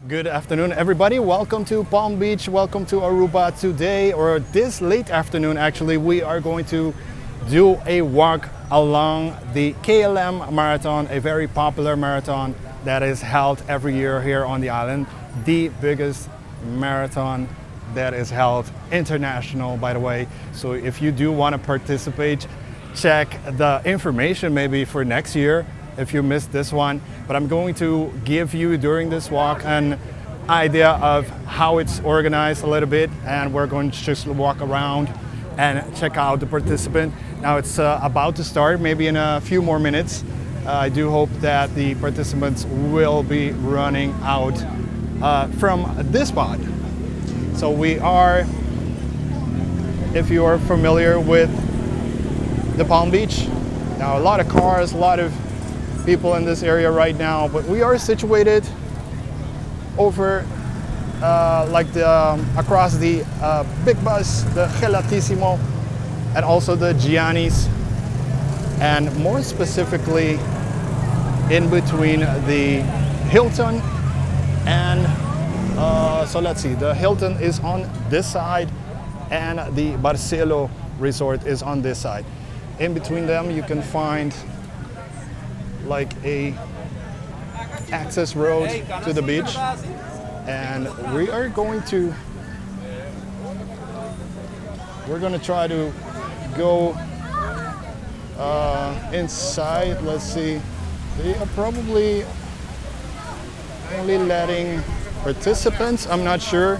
Good afternoon, everybody. Welcome to Palm Beach. Welcome to Aruba. Today, or this late afternoon, actually, we are going to do a walk along the KLM Marathon, a very popular marathon that is held every year here on the island. The biggest marathon that is held international, by the way. So if you do want to participate, check the information maybe for next year if you missed this one. But I'm going to give you during this walk an idea of how it's organized a little bit, and we're going to just walk around and check out the participant. Now it's about to start, maybe in a few more minutes. I do hope that the participants will be running out from this spot. So we are, if you are familiar with the Palm Beach, now a lot of cars, a lot of people in this area right now, but we are situated over across the Big Bus, the Gelatissimo, and also the Gianni's, and more specifically in between the Hilton and so let's see, the Hilton is on this side and the Barcelo Resort is on this side. In between them you can find like a access road to the beach, and we're going to try to go inside. Let's see, they are probably only letting participants, I'm not sure.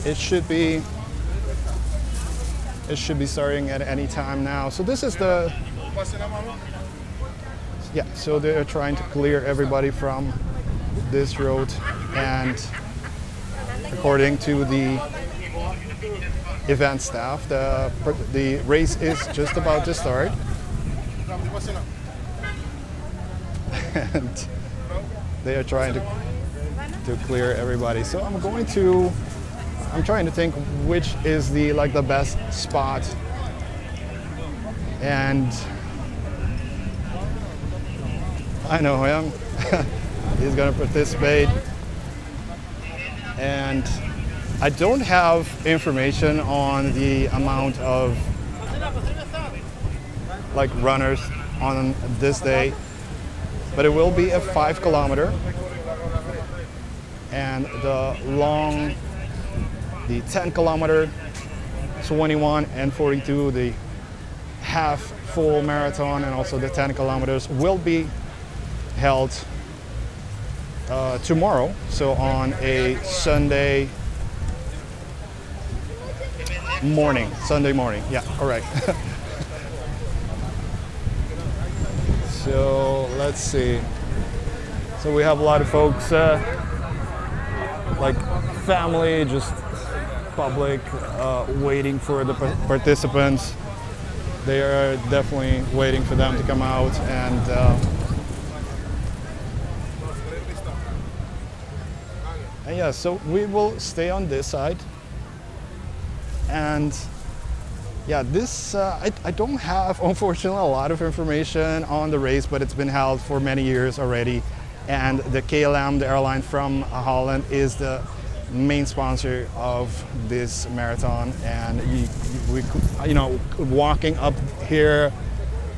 It should be starting at any time now. So this is the, so they're trying to clear everybody from this road, and according to the event staff, the race is just about to start. And they are trying to clear everybody. So I'm trying to think which is the best spot, and I know him. He's gonna participate, and I don't have information on the amount of runners on this day, but it will be a 5 kilometer, and the 10 kilometer, 21 and 42, the half full marathon, and also the 10 kilometers will be held tomorrow. So on a Sunday morning, yeah, correct. So let's see. So we have a lot of folks, like family, just public, waiting for the participants. They are definitely waiting for them to come out, and yeah, so we will stay on this side. And yeah, this I don't have, unfortunately, a lot of information on the race, but it's been held for many years already, and the KLM, the airline from Holland, is the main sponsor of this marathon. And walking up here,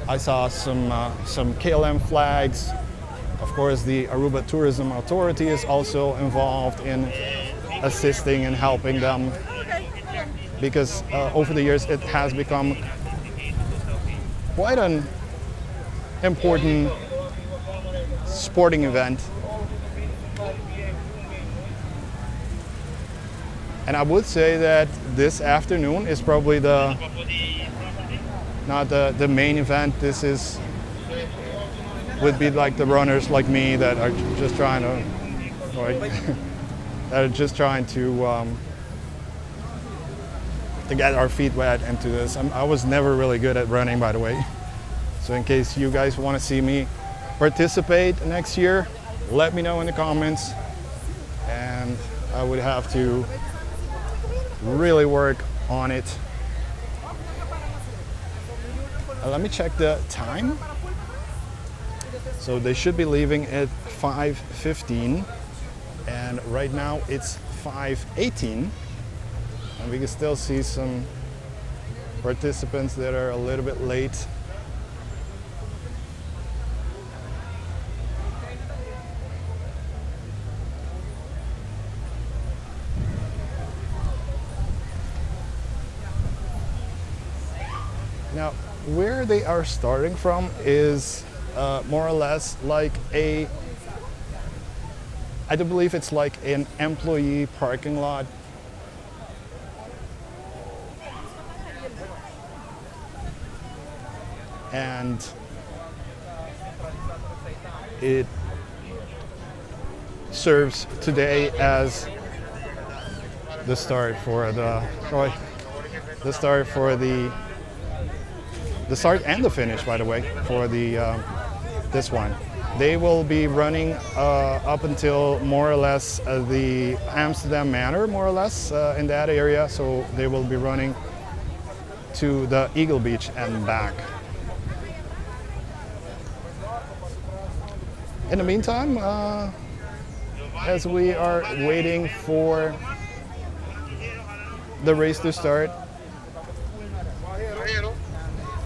I saw some KLM flags. Of course, the Aruba Tourism Authority is also involved in assisting and helping them, because over the years it has become quite an important sporting event. And I would say that this afternoon is probably not the main event. This would be like the runners like me that are just trying to, to get our feet wet into this. I was never really good at running, by the way. So in case you guys want to see me participate next year, let me know in the comments, and I would have to really work on it. Let me check the time. So they should be leaving at 5:15, and right now it's 5:18, and we can still see some participants that are a little bit late. Now, where they are starting from is more or less like I do believe it's like an employee parking lot. And it serves today as the start for the start and the finish, by the way, for the this one. They will be running up until more or less the Amsterdam Manor, more or less in that area. So they will be running to the Eagle Beach and back. In the meantime, as we are waiting for the race to start,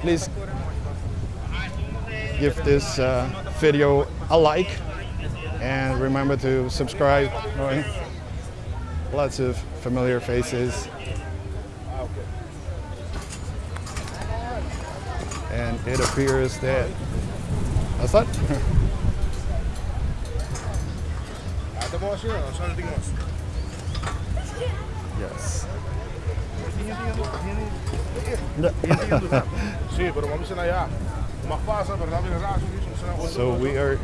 please give this video a like and remember to subscribe. Lots of familiar faces. And it appears that that's that. Yes. So we are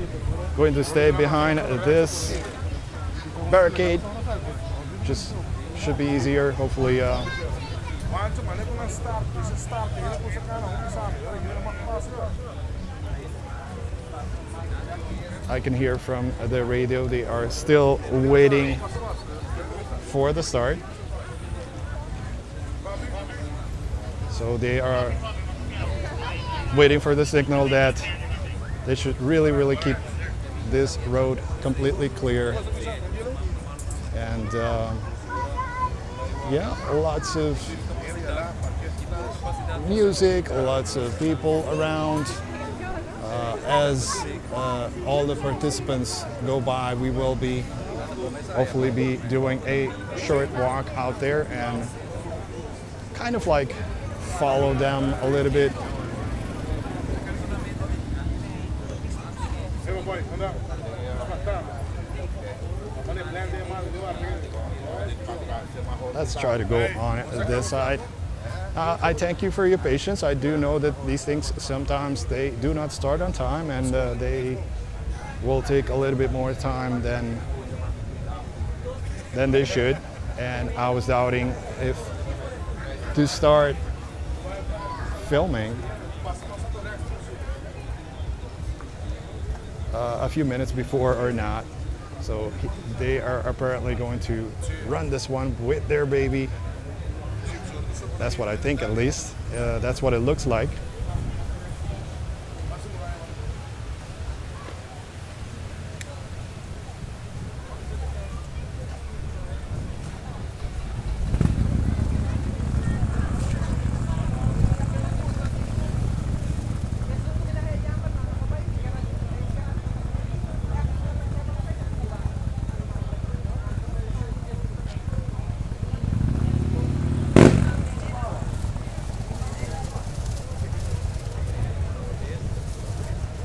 going to stay behind this barricade. Just should be easier, hopefully. I can hear from the radio they are still waiting for the start. So they are waiting for the signal that they should really keep this road completely clear. And yeah, lots of music, lots of people around. As all the participants go by, we will be hopefully be doing a short walk out there and kind of like follow them a little bit. Let's try to go on this side. I thank you for your patience. I do know that these things sometimes they do not start on time, and they will take a little bit more time than they should. And I was doubting if to start filming a few minutes before or not. So they are apparently going to run this one with their baby. That's what I think, at least. That's what it looks like.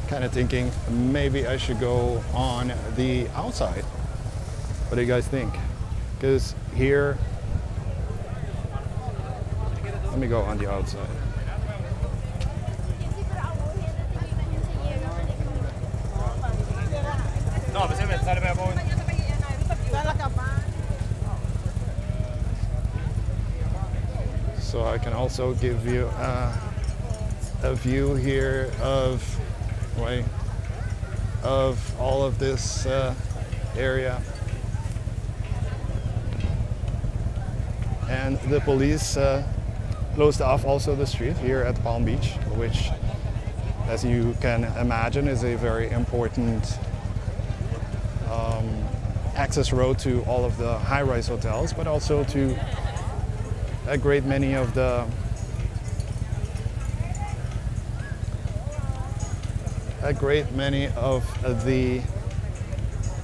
Kind of thinking maybe I should go on the outside. What do you guys think? Because here, let me go on the outside. So I can also give you a view here of all of this area. And the police closed off also the street here at Palm Beach, which as you can imagine, is a very important access road to all of the high-rise hotels, but also to a great many of the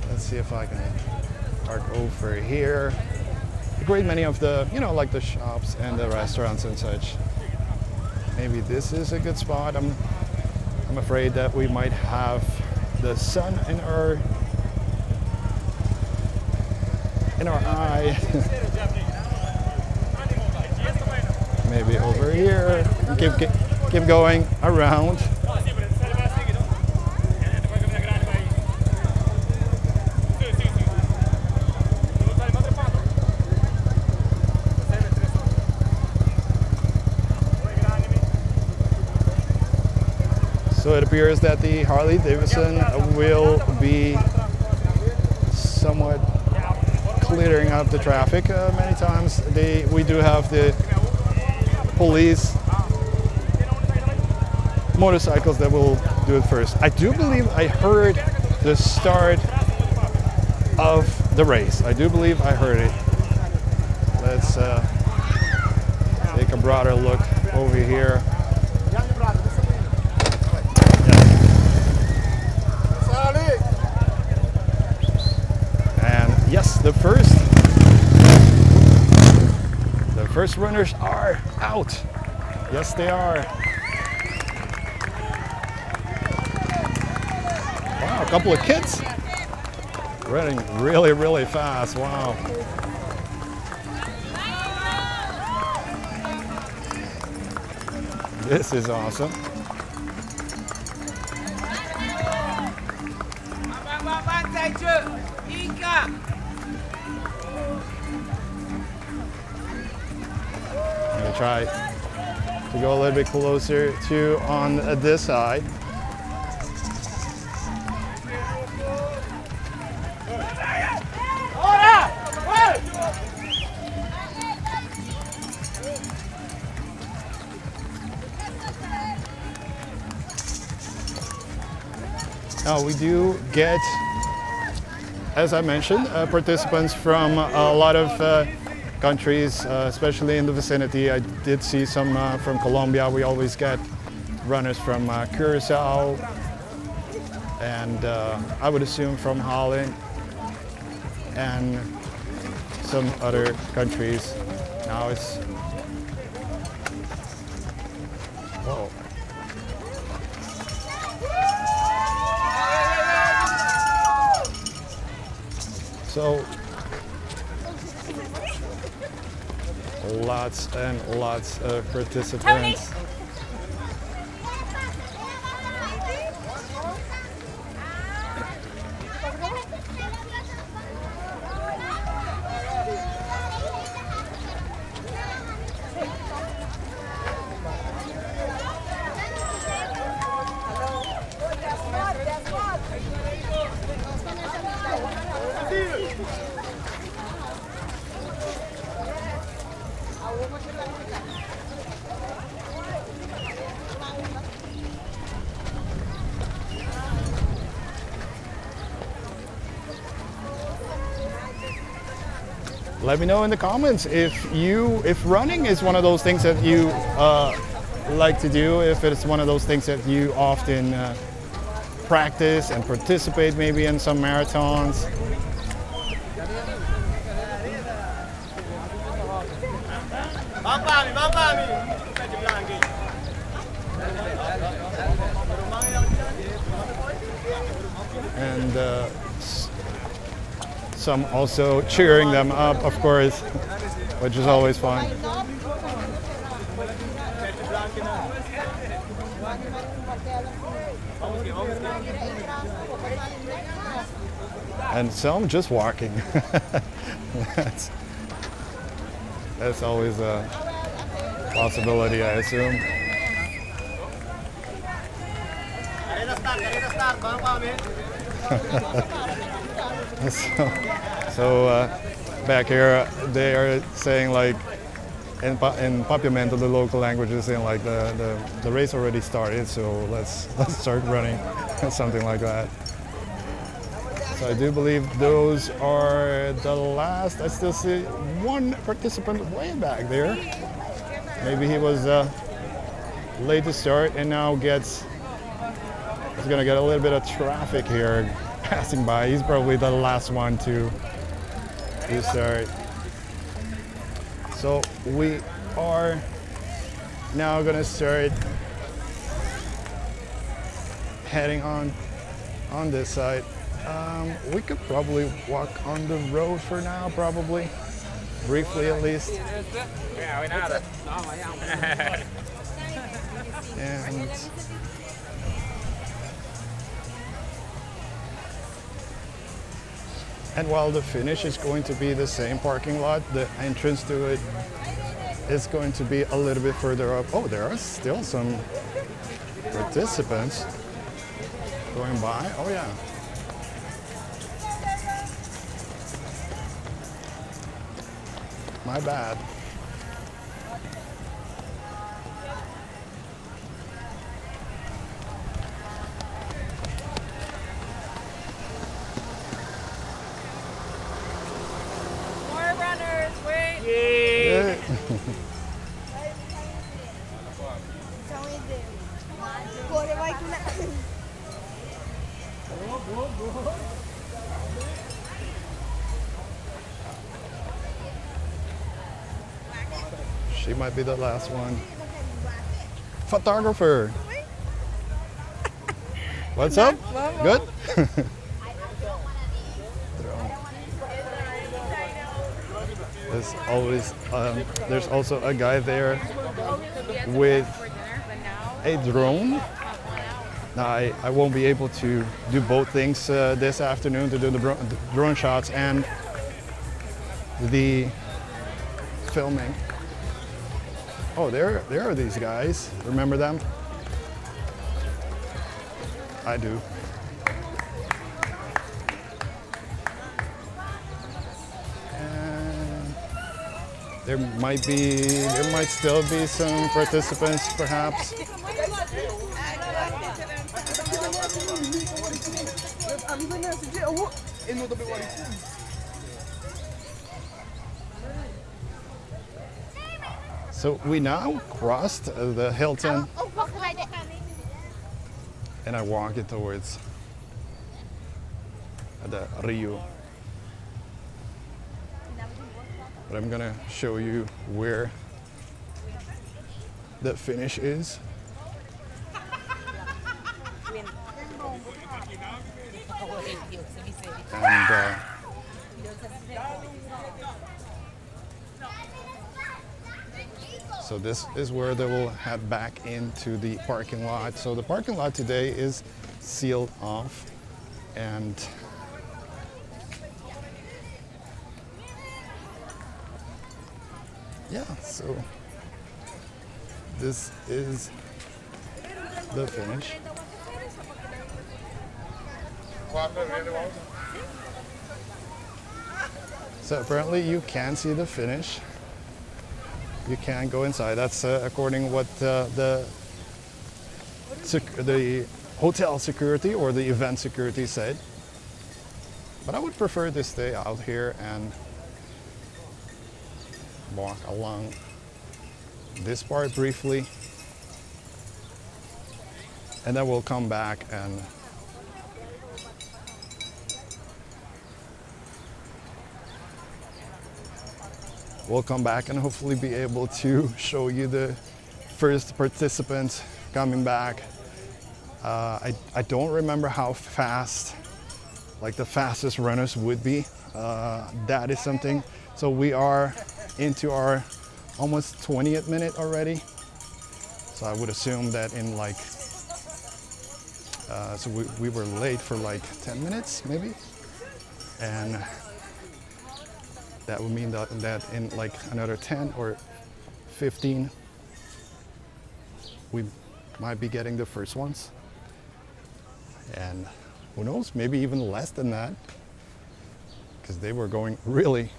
let's see if I can park over here. A great many of the, like the shops and the restaurants and such. Maybe this is a good spot. I'm afraid that we might have the sun in our eye. Maybe over here. Keep going around. So it appears that the Harley Davidson will be somewhat clearing up the traffic. Many times we do have the police motorcycles that will do it first. I do believe I heard the start of the race. I do believe I heard it. Let's take a broader look over here. Yes, the first runners are out. Yes, they are. Wow, a couple of kids running really, really fast. Wow. This is awesome. I'm going to try to go a little bit closer to on this side. Now we do get, as I mentioned, participants from a lot of countries, especially in the vicinity. I did see some from Colombia. We always get runners from Curacao, and I would assume from Holland and some other countries. Now it's, whoa. So lots and lots of participants. Let me know in the comments if running is one of those things that you like to do, if it's one of those things that you often practice and participate maybe in some marathons. And some also cheering them up, of course, which is always fun. And some just walking. That's always a possibility, I assume. So back here they are saying like in Papiamento, the local language is saying like the race already started, so let's start running, something like that. So I do believe those are the last. I still see one participant way back there. Maybe he was late to start and now he's gonna get a little bit of traffic here passing by. He's probably the last one to start. So we are now gonna start heading on this side. We could probably walk on the road for now, probably briefly at least. And while the finish is going to be the same parking lot, the entrance to it is going to be a little bit further up. Oh, there are still some participants going by. Oh yeah. My bad. She might be the last one. Photographer. What's up? Good? There's also a guy there with a drone. Now I won't be able to do both things this afternoon, to do the drone shots and the filming. Oh, there are these guys. Remember them? I do. And there might still be some participants, perhaps. So we now crossed the Hilton and I walk it towards the Rio. But I'm gonna show you where the finish is. And so this is where they will head back into the parking lot. So the parking lot today is sealed off, and yeah, so this is the finish. So apparently you can see the finish. You can go inside. That's according what the hotel security or the event security said. But I would prefer to stay out here and walk along this part briefly. And then we'll come back and hopefully be able to show you the first participants coming back. I don't remember how fast, like the fastest runners would be. That is something. So we are into our almost 20th minute already. So I would assume that in like, so we were late for like 10 minutes maybe. And that would mean that in like another 10 or 15, we might be getting the first ones. And who knows, maybe even less than that, because they were going really,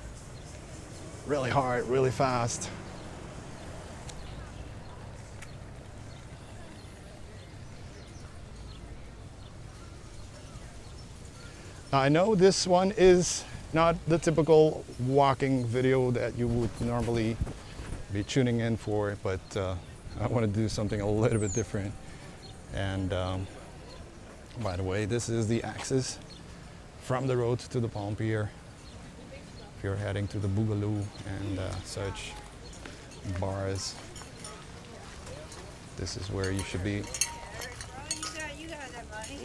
really hard, really fast. I know this one is not the typical walking video that you would normally be tuning in for, but I want to do something a little bit different. And by the way, this is the access from the road to the Palm Pier. If you're heading to the Boogaloo and such bars, this is where you should be.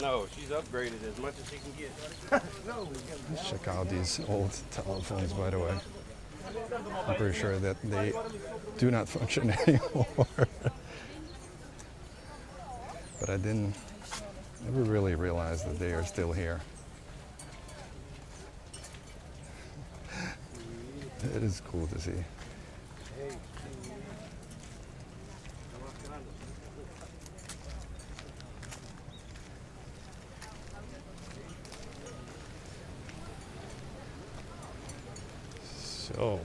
No, she's upgraded as much as she can get. Let's check out these old telephones, by the way. I'm pretty sure that they do not function anymore. But I never really realized that they are still here. It is cool to see. So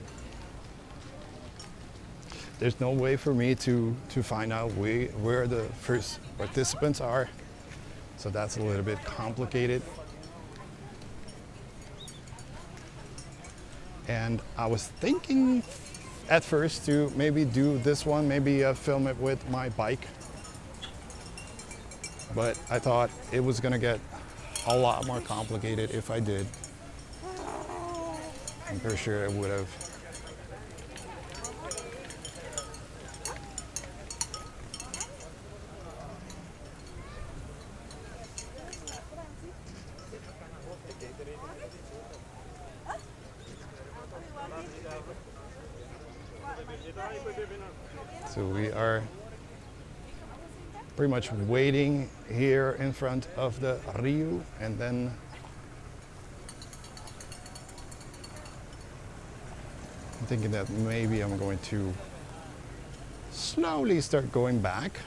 there's no way for me to find out where the first participants are. So that's a little bit complicated. And I was thinking at first to maybe do this one, maybe film it with my bike. But I thought it was gonna get a lot more complicated if I did. I'm pretty sure it would have. So we are pretty much waiting here in front of the Rio, and then I'm thinking that maybe I'm going to slowly start going back.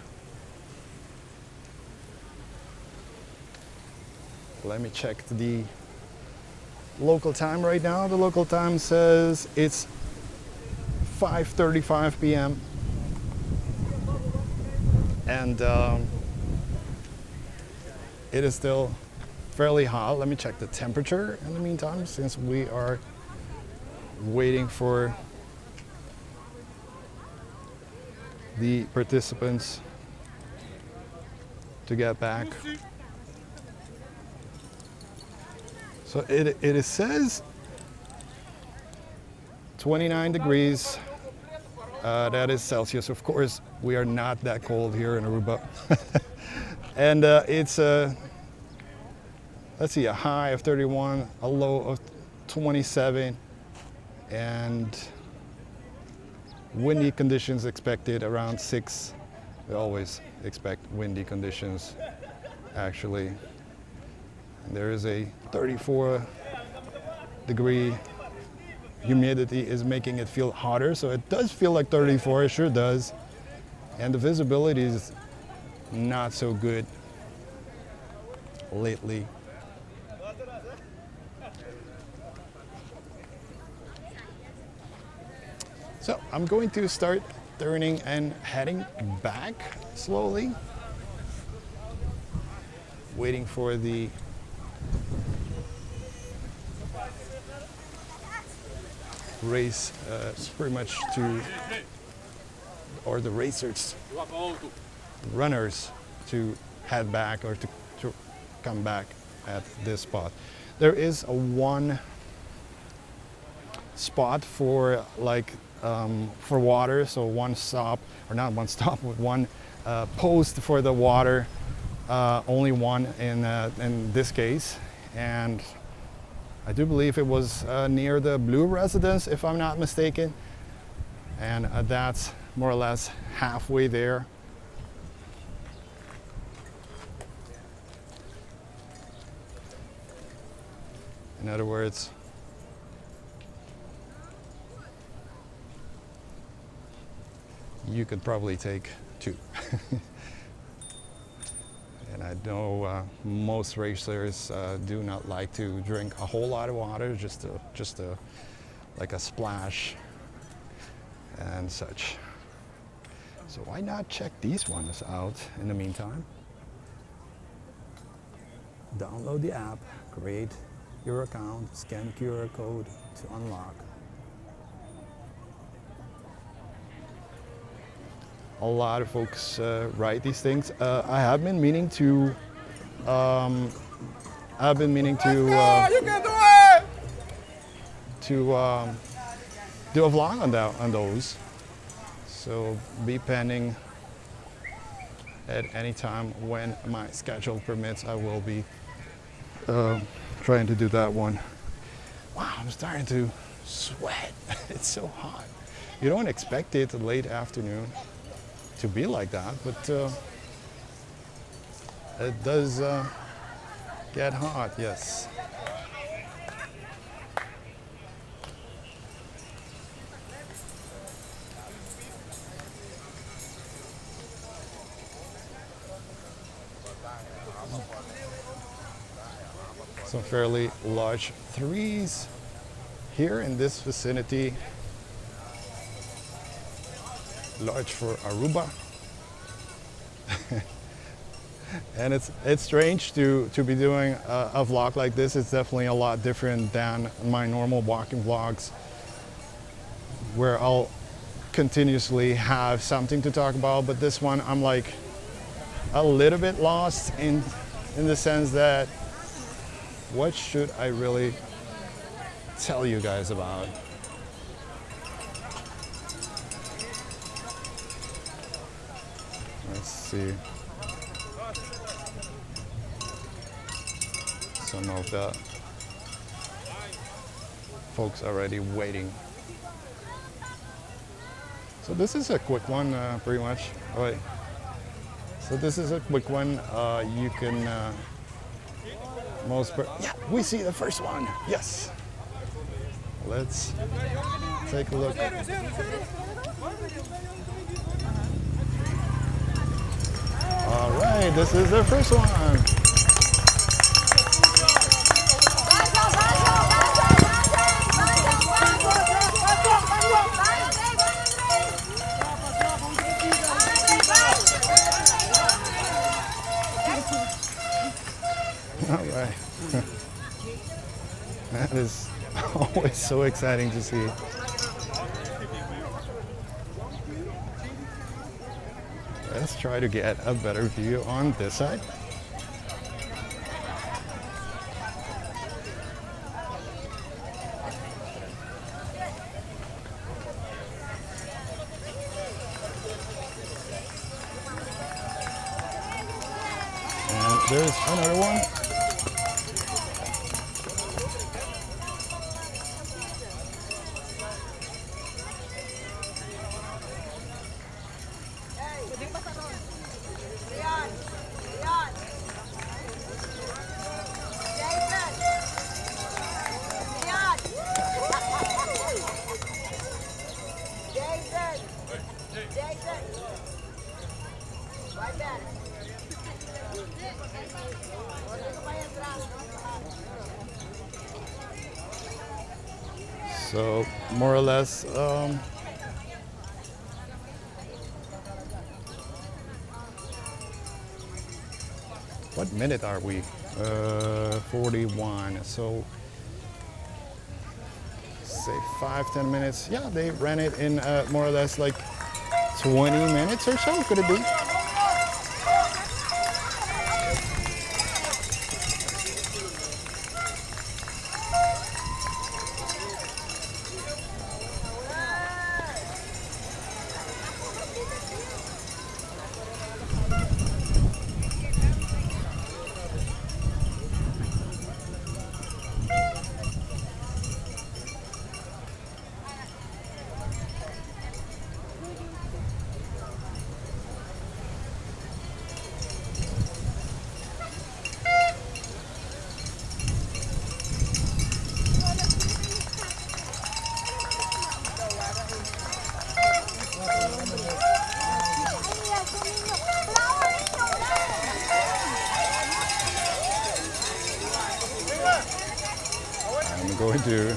Let me check the local time right now. The local time says it's 5:35 p.m. and it is still fairly hot. Let me check the temperature in the meantime, since we are waiting for the participants to get back. So it says 29 degrees. That is Celsius. Of course, we are not that cold here in Aruba. And it's let's see, a high of 31, a low of 27, and windy conditions expected around 6. We always expect windy conditions, actually. And there is a 34-degree humidity is making it feel hotter, so it does feel like 34, it sure does. And the visibility is not so good lately. So I'm going to start turning and heading back slowly, waiting for the race pretty much to, or the racers, runners to head back or to come back at this spot. There is a one spot for like for water, so one stop, or not one stop, but one post for the water, only one in this case, and I do believe it was near the Blue residence, if I'm not mistaken, and that's more or less halfway there. In other words, you could probably take 2. And I know most racers do not like to drink a whole lot of water, just like a splash and such. So why not check these ones out in the meantime? Download the app, create your account, scan QR code to unlock. A lot of folks write these things. I have been meaning to. I've been meaning to. You can do it. To do a vlog on those. So be pending. At any time when my schedule permits, I will be trying to do that one. Wow, I'm starting to sweat. It's so hot. You don't expect it late afternoon to be like that, but it does get hot, yes. Some fairly large trees here in this vicinity. Large for Aruba. And it's strange to be doing a vlog like this. It's definitely a lot different than my normal walking vlogs, where I'll continuously have something to talk about. But this one, I'm like a little bit lost in the sense that what should I really tell you guys about? Let's see. Some of the folks already waiting. So this is a quick one, pretty much. Oh, wait. So this is a quick one. You can yeah, we see the first one. Yes. Let's take a look. All right, this is the first one. All right. That is always so exciting to see. Let's try to get a better view on this side. And there's another one. So more or less, what minute are we? 41. So say 5-10 minutes. Yeah, they ran it in more or less like 20 minutes or so. Could it be? I'm going to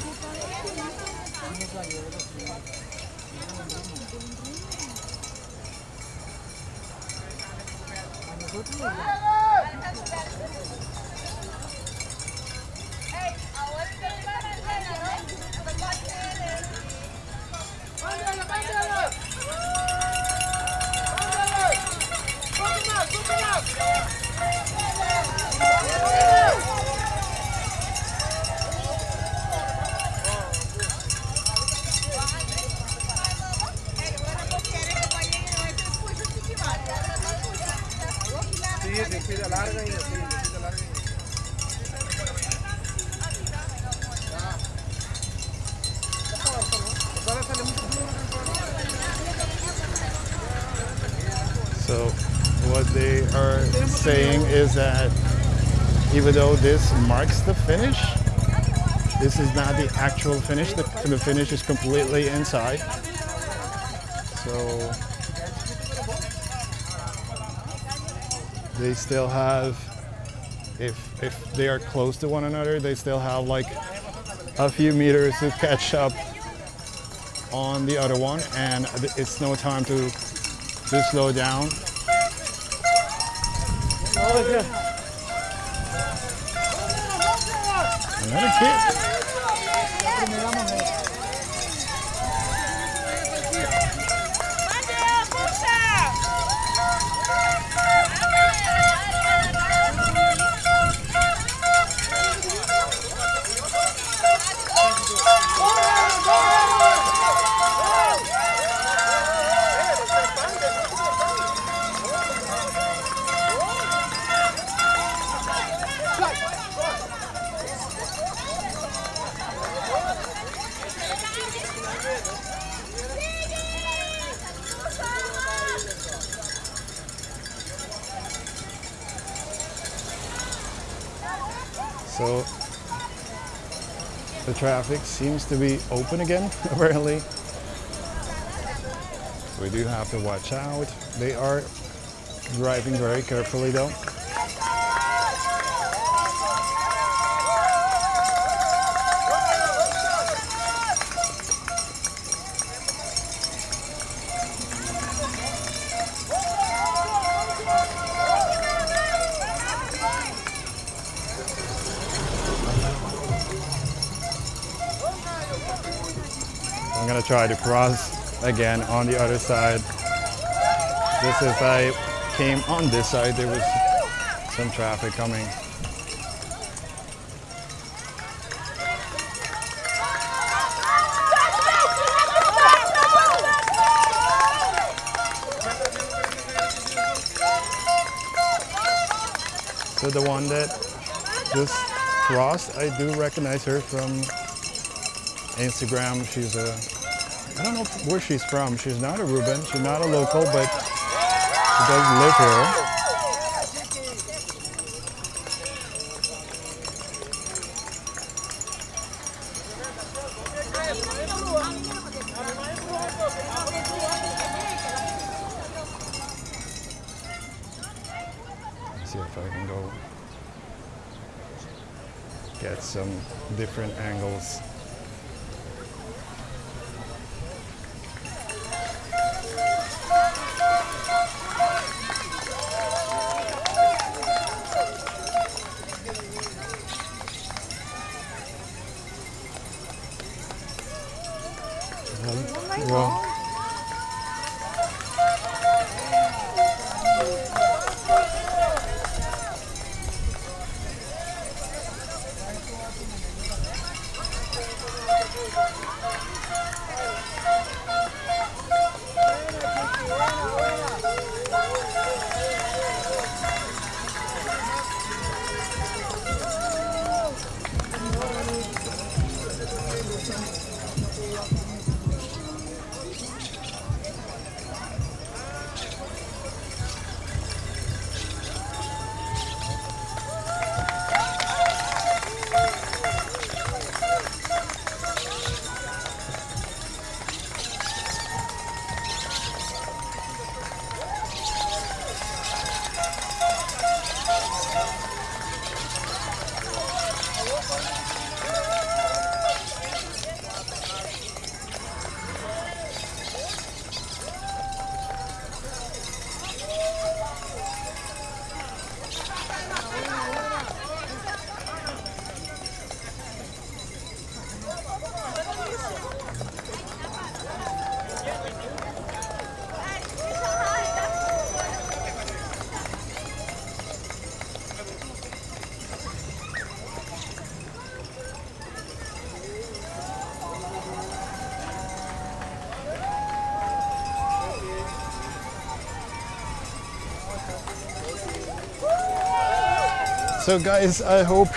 So what they are saying is that even though this marks the finish, this is not the actual finish. The finish is completely inside. So they still have, if they are close to one another, they still have like a few meters to catch up on the other one, and it's no time to slow down. Another kid. So the traffic seems to be open again, apparently. We do have to watch out. They are driving very carefully though. I'm gonna try to cross again on the other side. Just as I came on this side, there was some traffic coming. So the one that just crossed, I do recognize her from Instagram. She's I don't know where she's from. She's not Aruban, she's not a local, but she does live here. Let's see if I can go get some different angles. Well, so guys, I hope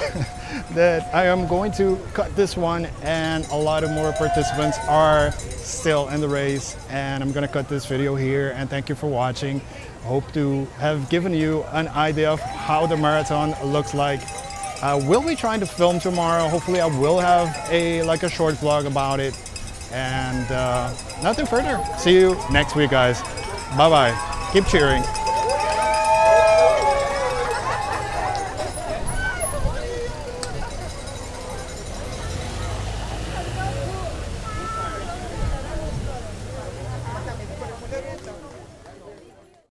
that I am going to cut this one, and a lot of more participants are still in the race, and I'm gonna cut this video here, and thank you for watching. Hope to have given you an idea of how the marathon looks like. We'll be trying to film tomorrow. Hopefully I will have a short vlog about it. And nothing further. See you next week, guys. Bye bye. Keep cheering.